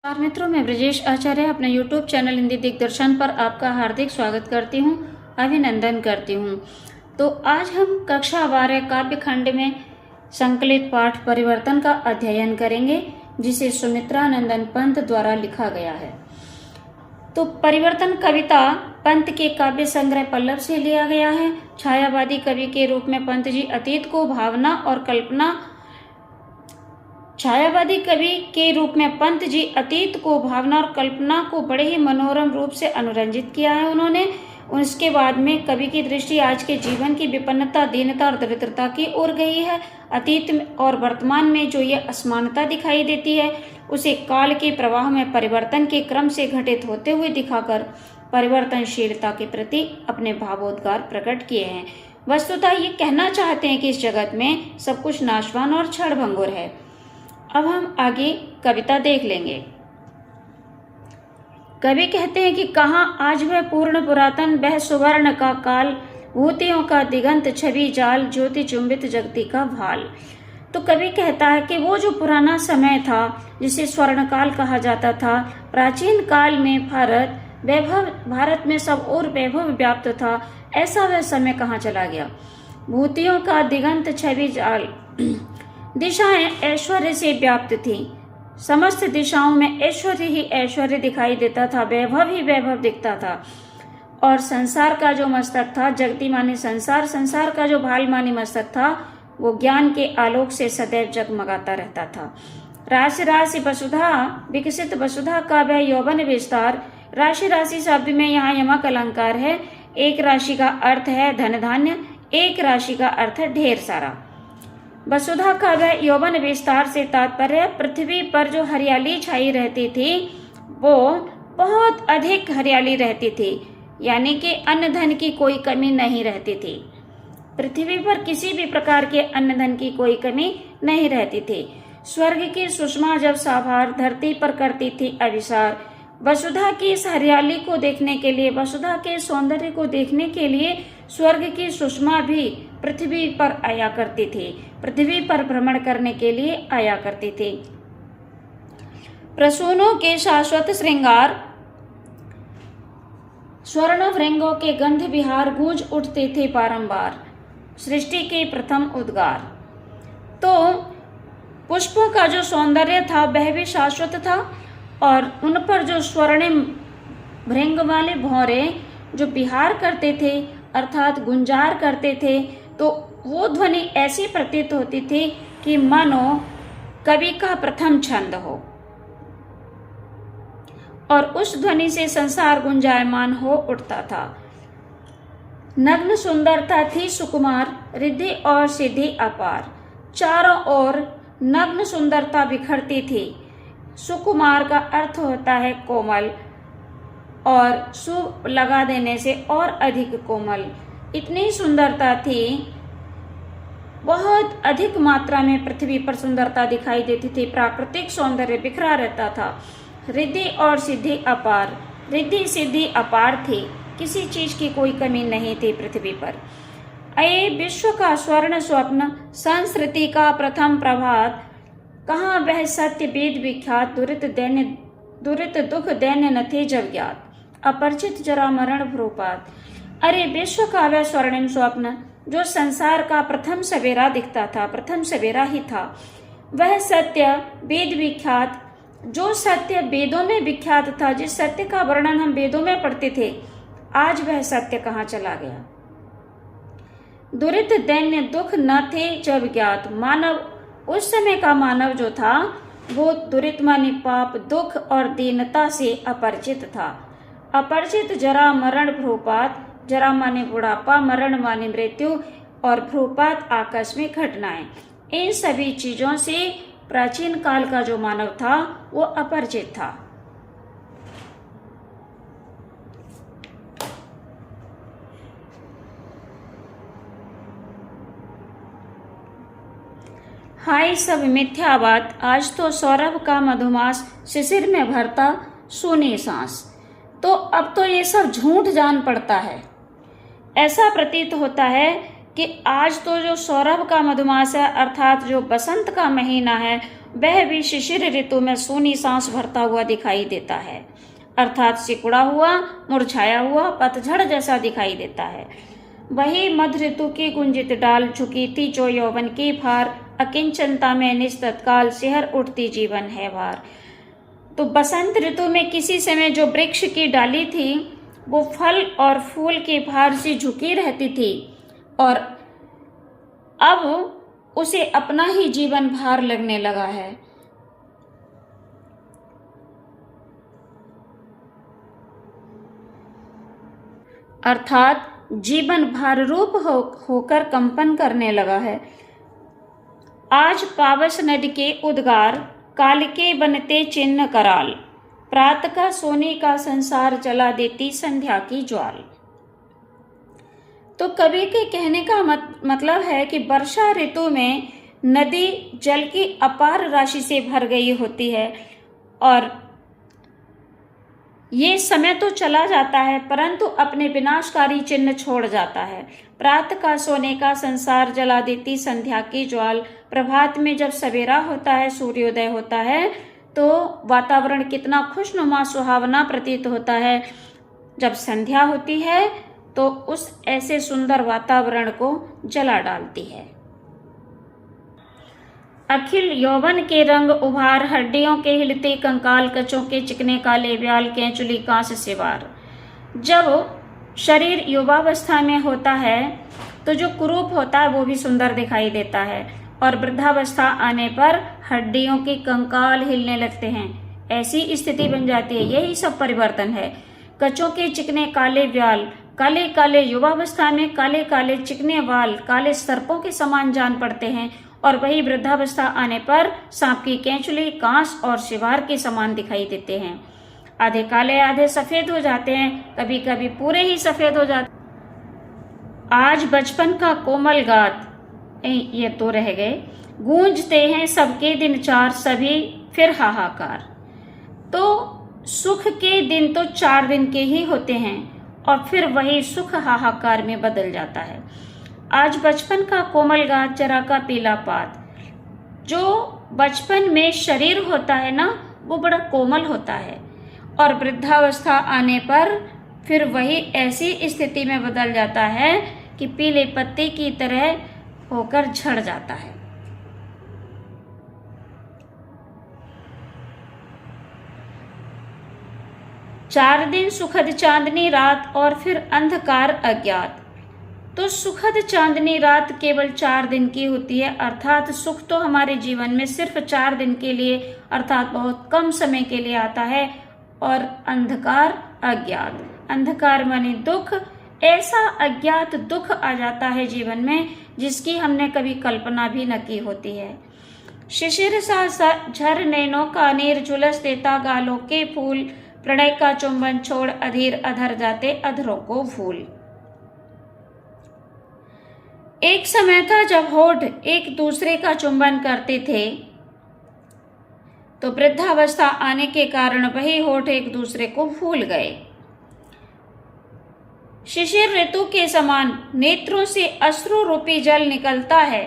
नमस्कार मित्रों, मैं ब्रजेश आचार्य अपने YouTube चैनल हिंदी दिग्दर्शन पर आपका हार्दिक स्वागत करती हूँ, अभिनंदन करती हूँ। तो आज हम कक्षा 12 काव्य खंड में संकलित पाठ परिवर्तन का अध्ययन करेंगे, जिसे सुमित्रा नंदन पंत द्वारा लिखा गया है। तो परिवर्तन कविता पंत के काव्य संग्रह पल्लव से लिया गया है। छायावादी कवि के रूप में पंत जी अतीत को भावना और कल्पना छायावादी कवि के रूप में पंत जी अतीत को भावना और कल्पना को बड़े ही मनोरम रूप से अनुरंजित किया है उन्होंने। उसके बाद में कवि की दृष्टि आज के जीवन की विपन्नता, दीनता और दरिद्रता की ओर गई है। अतीत और वर्तमान में जो ये असमानता दिखाई देती है, उसे काल के प्रवाह में परिवर्तन के क्रम से घटित होते हुए दिखाकर परिवर्तनशीलता के प्रति अपने भावोद्गार प्रकट किए हैं। वस्तुतः ये कहना चाहते हैं कि इस जगत में सब कुछ नाशवान और क्षणभंगुर है। अब हम आगे कविता देख लेंगे। कवि कहते हैं कि कहाँ आज वह पूर्ण पुरातन, वह सुवर्ण का काल, भूतियों का दिगंत छवि जाल, ज्योति चुंबित जगती का भाल। तो कवि कहता है कि वो जो पुराना समय था, जिसे स्वर्ण काल कहा जाता था, प्राचीन काल में भारत में सब और वैभव व्याप्त था, ऐसा वह समय कहाँ चला गया। भूतियों का दिगंत छवि जाल, दिशाएं ऐश्वर्य से व्याप्त थी। समस्त दिशाओं में ऐश्वर्य ही ऐश्वर्य दिखाई देता था, वैभव ही वैभव दिखता था। और संसार का जो मस्तक था, जगती मानी संसार का जो भाल मानी मस्तक था, वो ज्ञान के आलोक से सदैव जगमगाता रहता था। राशि राशि वसुधा, विकसित वसुधा का वह यौवन विस्तार। राशि राशि शब्द में यहाँ यमक अलंकार है। एक राशि का अर्थ है धन धान्य, एक राशि का अर्थ है ढेर सारा। वसुधा का वह यौवन विस्तार से तात्पर्य पृथ्वी पर जो हरियाली छाई रहती थी, वो बहुत अधिक हरियाली रहती थी, यानी कि अन्न धन की कोई कमी नहीं रहती थी। पृथ्वी पर किसी भी प्रकार के अन्न धन की कोई कमी नहीं रहती थी। स्वर्ग की सुषमा जब साभार धरती पर करती थी अविसार, वसुधा की इस हरियाली को देखने के लिए, वसुधा के सौंदर्य को देखने के लिए स्वर्ग की सुषमा भी पृथ्वी पर आया करती थी, पृथ्वी पर भ्रमण करने के लिए आया करती थी। प्रसूनों के शाश्वत श्रृंगार, स्वर्ण भृंगों के गंध विहार, गूंज उठते थे बारंबार सृष्टि के प्रथम उद्गार। तो पुष्पों का जो सौंदर्य था वह भी शाश्वत था, और उन पर जो स्वर्णिम भृंग वाले भौरे जो विहार करते थे, अर्थात गुंजार करते थे, तो वो ध्वनि ऐसी प्रतीत होती थी कि मानो कवि का प्रथम छंद हो, और उस ध्वनि से संसार गुंजायमान हो उठता था। नग्न सुंदरता थी सुकुमार, रिद्धि और सिद्धि अपार। चारों ओर नग्न सुंदरता बिखरती थी। सुकुमार का अर्थ होता है कोमल, और सु लगा देने से और अधिक कोमल। इतनी सुंदरता थी, बहुत अधिक मात्रा में पृथ्वी पर सुंदरता दिखाई देती थी। प्राकृतिक सौंदर्य बिखरा रहता था। रिद्धि और सिद्धि अपार, रिद्धि सिद्धि अपार थी, किसी चीज की कोई कमी नहीं थी पृथ्वी पर। अये विश्व का स्वर्ण स्वप्न, संस्कृति का प्रथम प्रभात, कहाँ वह सत्य वेद विख्यात, दुरित दुख दैन्य न थे जब ज्ञात, अपरिचित जरा मरण भ्रूपात। अरे विश्व का वह स्वर्णिम स्वप्न, जो संसार का प्रथम सवेरा दिखता था, प्रथम सवेरा ही था, वह सत्य वेद विख्यात, जो सत्य वेदों में विख्यात था, जिस सत्य का वर्णन हम वेदों में पढ़ते थे, आज वह सत्य कहाँ चला गया। दुरित दैन्य दुख न थे जब ज्ञात, मानव, उस समय का मानव जो था, वो दुरित मानी पाप, दुख और दीनता से अपरिचित था। अपरिचित जरा मरण भ्रूपात, जरा माने बुढ़ापा, मरण माने मृत्यु, और भ्रूपात आकस्मिक घटनाएं। इन सभी चीजों से प्राचीन काल का जो मानव था वो अपरिचित था। हाय सब मिथ्या बात, आज तो सौरभ का मधुमास, शिशिर में भरता सूनी सांस। तो अब तो ये सब झूठ जान पड़ता है। ऐसा प्रतीत होता है कि आज तो जो सौरभ का मधुमास है, अर्थात जो बसंत का महीना है, वह भी शिशिर ऋतु में सूनी सांस भरता हुआ दिखाई देता है, अर्थात सिकुड़ा हुआ, मुरझाया हुआ, पतझड़ जैसा दिखाई देता है। वही मध्य ऋतु की गुंजित डाल झुकी थी जो यौवन की भार, अकिंचनता में निस्तत्काल सिहर उठती जीवन है भार। तो बसंत ऋतु में किसी समय जो वृक्ष की डाली थी वो फल और फूल के भार से झुकी रहती थी, और अब उसे अपना ही जीवन भार लगने लगा है। अर्थात जीवन भार रूप होकर कंपन करने लगा है। आज पावस नद के उद्गार, काल के बनते चिन्ह कराल, प्रात का सोने का संसार जला देती संध्या की ज्वाल। तो कवि के कहने का मतलब है कि वर्षा ऋतु में नदी जल की अपार राशि से भर गई होती है, और ये समय तो चला जाता है परंतु अपने विनाशकारी चिन्ह छोड़ जाता है। प्रात का सोने का संसार जला देती संध्या की ज्वाल। प्रभात में जब सवेरा होता है, सूर्योदय होता है, तो वातावरण कितना खुशनुमा सुहावना प्रतीत होता है। जब संध्या होती है तो उस ऐसे सुंदर वातावरण को जला डालती है। अखिल यौवन के रंग उभार, हड्डियों के हिलते कंकाल, कचों के चिकने काले ब्याल, कैंचुली कांस सिवार। जब शरीर युवावस्था में होता है तो जो कुरूप होता है वो भी सुंदर दिखाई देता है, और वृद्धावस्था आने पर हड्डियों के कंकाल हिलने लगते हैं, ऐसी स्थिति बन जाती है। यही सब परिवर्तन है। कचों के चिकने काले ब्याल, काले काले युवावस्था में काले काले चिकने वाल काले सर्पों के समान जान पड़ते हैं, और वही वृद्धावस्था आने पर सांप की कैंचुली, कांस और शिवार के समान दिखाई देते हैं। आधे काले आधे सफेद हो जाते हैं, कभी कभी पूरे ही सफेद हो जाते। आज बचपन का कोमल गात, ये तो रह गए, गूंजते हैं सबके दिन चार, सभी फिर हाहाकार। तो सुख के दिन तो 4 दिन के ही होते हैं, और फिर वही सुख हाहाकार में बदल जाता है। आज बचपन का कोमल गात, जरा का पीला पात। जो बचपन में शरीर होता है ना, वो बड़ा कोमल होता है, और वृद्धावस्था आने पर फिर वही ऐसी स्थिति में बदल जाता है कि पीले पत्ते की तरह होकर झड़ जाता है। चार दिन सुखद चांदनी रात, और फिर अंधकार अज्ञात। तो सुखद चांदनी रात केवल 4 दिन की होती है, अर्थात सुख तो हमारे जीवन में सिर्फ 4 दिन के लिए, अर्थात बहुत कम समय के लिए आता है। और अंधकार अज्ञात, अंधकार माने दुख, ऐसा अज्ञात दुख आ जाता है जीवन में जिसकी हमने कभी कल्पना भी न की होती है। शिशिर सा झर नैनों का नीर, झुलस देता गालों के फूल, प्रणय का चुंबन छोड़ अधीर अधर जाते अधरों को भूल। एक समय था जब होठ एक दूसरे का चुंबन करते थे, तो वृद्धावस्था आने के कारण वही होठ एक दूसरे को भूल गए। शिशिर ऋतु के समान नेत्रों से अश्रु रूपी जल निकलता है,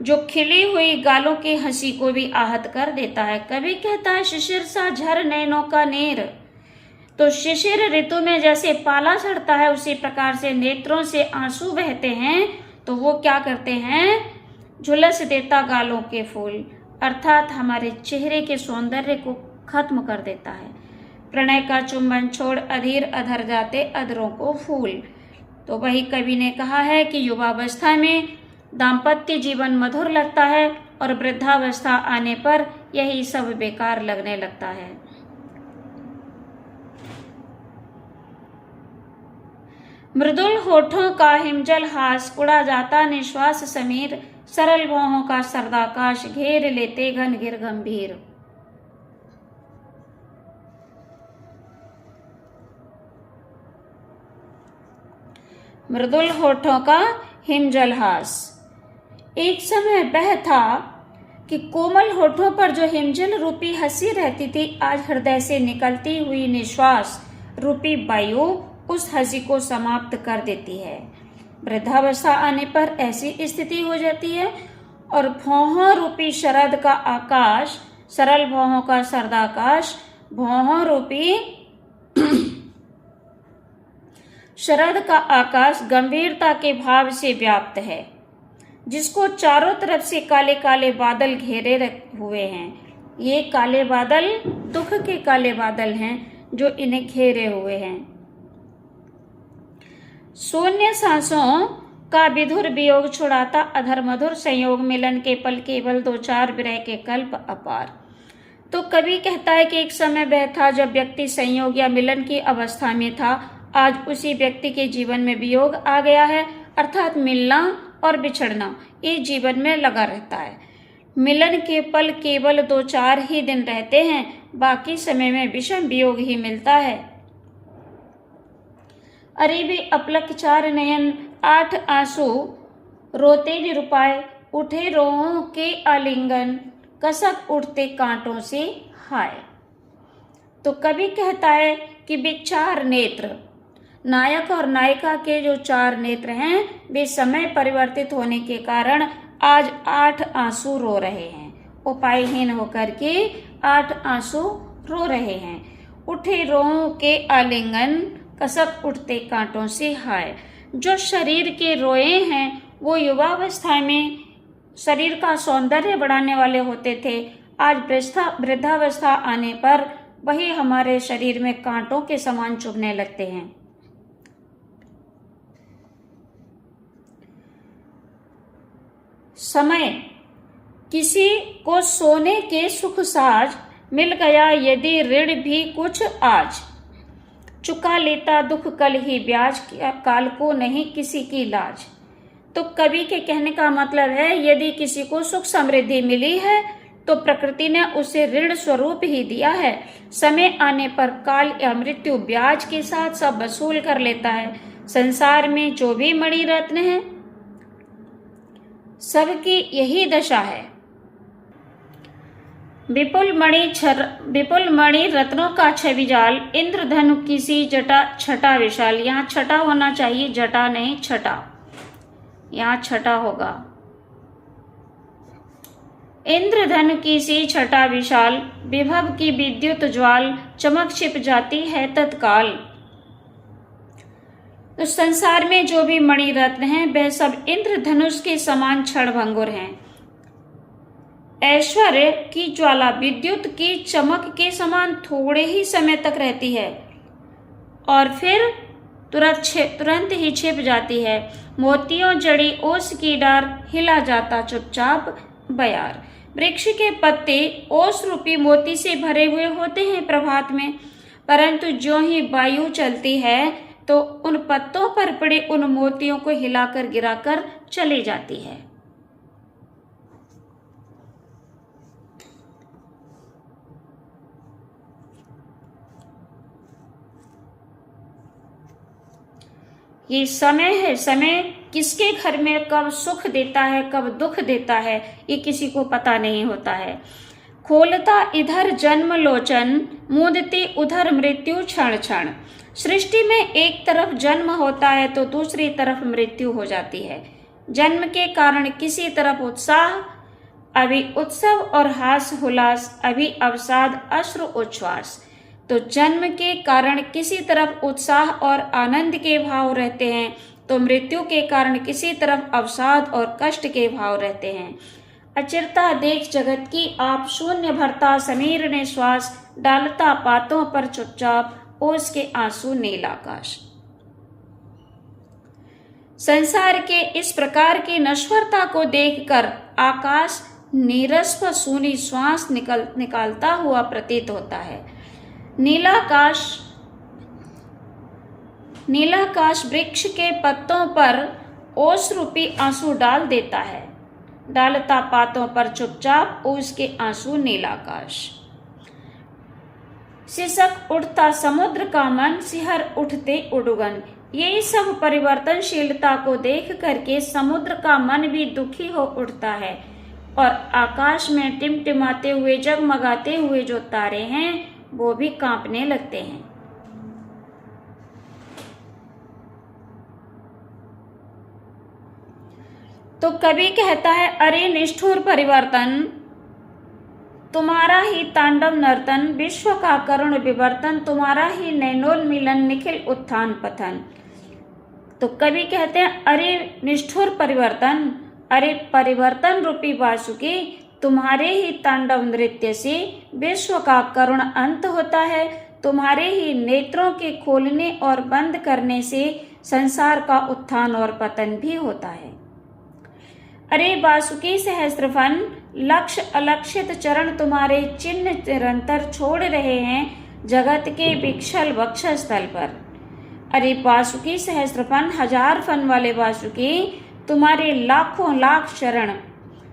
जो खिली हुई गालों की हंसी को भी आहत कर देता है। कवि कहता है शिशिर सा झर नैनों का नीर। तो शिशिर ऋतु में जैसे पाला चढ़ता है उसी प्रकार से नेत्रों से आंसू बहते हैं, तो वो क्या करते हैं, झुलस देता गालों के फूल, अर्थात हमारे चेहरे के सौंदर्य को खत्म कर देता है। प्रणय का चुंबन छोड़ अधीर अधर जाते अधरों को फूल। तो वही कवि ने कहा है कि युवावस्था में दाम्पत्य जीवन मधुर लगता है, और वृद्धावस्था आने पर यही सब बेकार लगने लगता है। मृदुल होठों का हिमजल हास, उड़ा जाता निश्वास समीर, सरल भौहों का सरदाकाश, घेर लेते घन घिर गंभीर। मृदुल होठों का हिमजल हास। एक समय वह था कि कोमल होठों पर जो हिमजल रूपी हंसी रहती थी, आज हृदय से निकलती हुई निश्वास रूपी वायु उस हंसी को समाप्त कर देती है। वृद्धावस्था आने पर ऐसी स्थिति हो जाती है, और भौहों रूपी शरद का आकाश, सरल भौहों का शरदाकाश, भौहों रूपी शरद का आकाश गंभीरता के भाव से व्याप्त है, जिसको चारों तरफ से काले काले बादल घेरे हुए हैं। ये काले बादल दुख के काले बादल हैं जो इन्हें घेरे हुए हैं। शून्य सांसों का विधुर वियोग छुड़ाता अधर मधुर संयोग, मिलन के पल केवल दो चार, विरह के कल्प अपार। तो कवि कहता है कि एक समय वह था जब व्यक्ति संयोग या मिलन की अवस्था में था। आज उसी व्यक्ति के जीवन में वियोग आ गया है, अर्थात मिलना और बिछड़ना ये जीवन में लगा रहता है। मिलन के पल केवल दो चार ही दिन रहते हैं, बाकी समय में विषम वियोग ही मिलता है। अरे वे अपलक चार नयन, आठ आंसू रोते निरुपाय, उठे रोहों के आलिंगन, कसक उठते कांटों से हाय। तो कवि कहता है कि वे चार नेत्र, नायक और नायिका के जो चार नेत्र हैं, वे समय परिवर्तित होने के कारण आज 8 आंसू रो रहे हैं। उपायहीन होकर के 8 आंसू रो रहे हैं। उठे रोहों के आलिंगन, कसक उठते कांटों से हाय। जो शरीर के रोए हैं वो युवावस्था में शरीर का सौंदर्य बढ़ाने वाले होते थे। आज वृद्धावस्था आने पर वही हमारे शरीर में कांटों के समान चुभने लगते हैं। समय किसी को सोने के सुख साज, मिल गया यदि ऋण भी कुछ आज, चुका लेता दुख कल ही ब्याज, काल को नहीं किसी की लाज। तो कवि के कहने का मतलब है यदि किसी को सुख समृद्धि मिली है तो प्रकृति ने उसे ऋण स्वरूप ही दिया है। समय आने पर काल या मृत्यु ब्याज के साथ सब वसूल कर लेता है। संसार में जो भी मणि रत्न है सबकी यही दशा है। विपुल मणि रत्नों का छवि जाल, इंद्रधनु किसी जटा छटा विशाल। यहाँ छटा होना चाहिए, जटा नहीं छटा, यहाँ छटा होगा। इंद्रधनु की सी छटा विशाल, विभव की विद्युत ज्वाल, चमक छिप जाती है तत्काल। तो संसार में जो भी मणि रत्न हैं वह सब इंद्रधनुष के समान क्षणभंगुर हैं। ऐश्वर्य की ज्वाला विद्युत की चमक के समान थोड़े ही समय तक रहती है और फिर तुरंत ही छिप जाती है। मोतियों जड़ी ओस की डार, हिला जाता चुपचाप बयार। वृक्ष के पत्ते ओस रूपी मोती से भरे हुए होते हैं प्रभात में, परंतु जो ही वायु चलती है तो उन पत्तों पर पड़े उन मोतियों को हिलाकर गिराकर चली जाती है। ये समय है, समय किसके घर में कब सुख देता है कब दुख देता है ये किसी को पता नहीं होता है। खोलता इधर जन्म लोचन, मूंदती उधर मृत्यु क्षण क्षण। सृष्टि में एक तरफ जन्म होता है तो दूसरी तरफ मृत्यु हो जाती है। जन्म के कारण किसी तरफ उत्साह, अभी उत्सव और हास हुलास, अभी अवसाद अश्रु उच्छ्वास। तो जन्म के कारण किसी तरफ उत्साह और आनंद के भाव रहते हैं तो मृत्यु के कारण किसी तरफ अवसाद और कष्ट के भाव रहते हैं। अचिरता देख जगत की आप, शून्य भरता समीर ने श्वास, डालता पातों पर चुपचाप ओस के आंसू नील आकाश। संसार के इस प्रकार की नश्वरता को देखकर आकाश नीरस व सूनी श्वास निकालता हुआ प्रतीत होता है। नीलाकाश वृक्ष के पत्तों पर ओस रूपी आंसू डाल देता है, डालता पातों पर चुपचाप ओस के आंसू नीलाकाश। सिसक उठता समुद्र का मन, सिहर उठते उडुगन। ये सब परिवर्तनशीलता को देख करके समुद्र का मन भी दुखी हो उठता है और आकाश में टिमटिमाते हुए जगमगाते हुए जो तारे हैं वो भी कांपने लगते हैं। तो कवि कहता है, अरे निष्ठुर परिवर्तन, तुम्हारा ही तांडव नर्तन, विश्व का करुण विवर्तन, तुम्हारा ही नैनोन्मिलन, निखिल उत्थान पतन। तो कवि कहते हैं, अरे निष्ठुर परिवर्तन, अरे परिवर्तन रूपी वासुकी, तुम्हारे ही तांडव नृत्य से विश्व का करुण अंत होता है, तुम्हारे ही नेत्रों के खोलने और बंद करने से संसार का उत्थान और पतन भी होता है। अरे वासुकी सहस्त्रफन, लक्ष्य अलक्षित चरण तुम्हारे चिन्ह निरंतर छोड़ रहे हैं जगत के विक्षल वक्षस्थल पर। अरे वासुकी सहस्त्रफन, हजार फन वाले वासुकी, तुम्हारे लाखों लाख चरण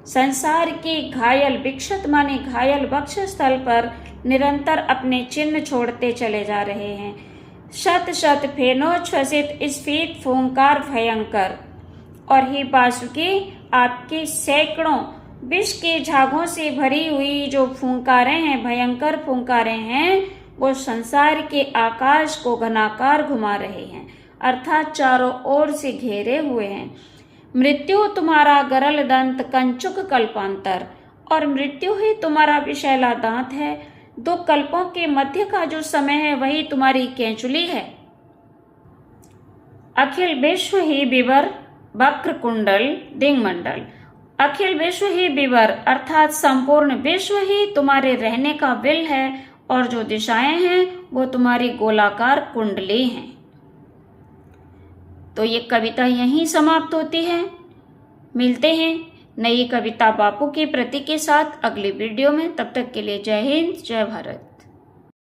संसार के घायल, विक्षत माने घायल वक्षस्थल पर निरंतर अपने चिन्ह छोड़ते चले जा रहे हैं। शत शत फेनोच्छ्वसित स्फीत फूंकार भयंकर। और ही वासुकी, आपकी सैकड़ों विष के झागों से भरी हुई जो फूंकारें हैं, भयंकर फूंकारें हैं, वो संसार के आकाश को घनाकार घुमा रहे हैं, अर्थात चारों ओर से घेरे हुए हैं। मृत्यु तुम्हारा गरल दंत, कंचुक कल्पांतर, और मृत्यु ही तुम्हारा विशैला दांत है। दो कल्पों के मध्य का जो समय है वही तुम्हारी केंचुली है। अखिल विश्व ही विवर, वक्र कुंडल दिग्मंडल। अखिल विश्व ही विवर अर्थात संपूर्ण विश्व ही तुम्हारे रहने का विल है, और जो दिशाएं हैं वो तुम्हारी गोलाकार कुंडली हैं। तो ये कविता यहीं समाप्त होती है। मिलते हैं नई कविता बापू की प्रति के साथ अगली वीडियो में। तब तक के लिए जय हिंद, जय भारत।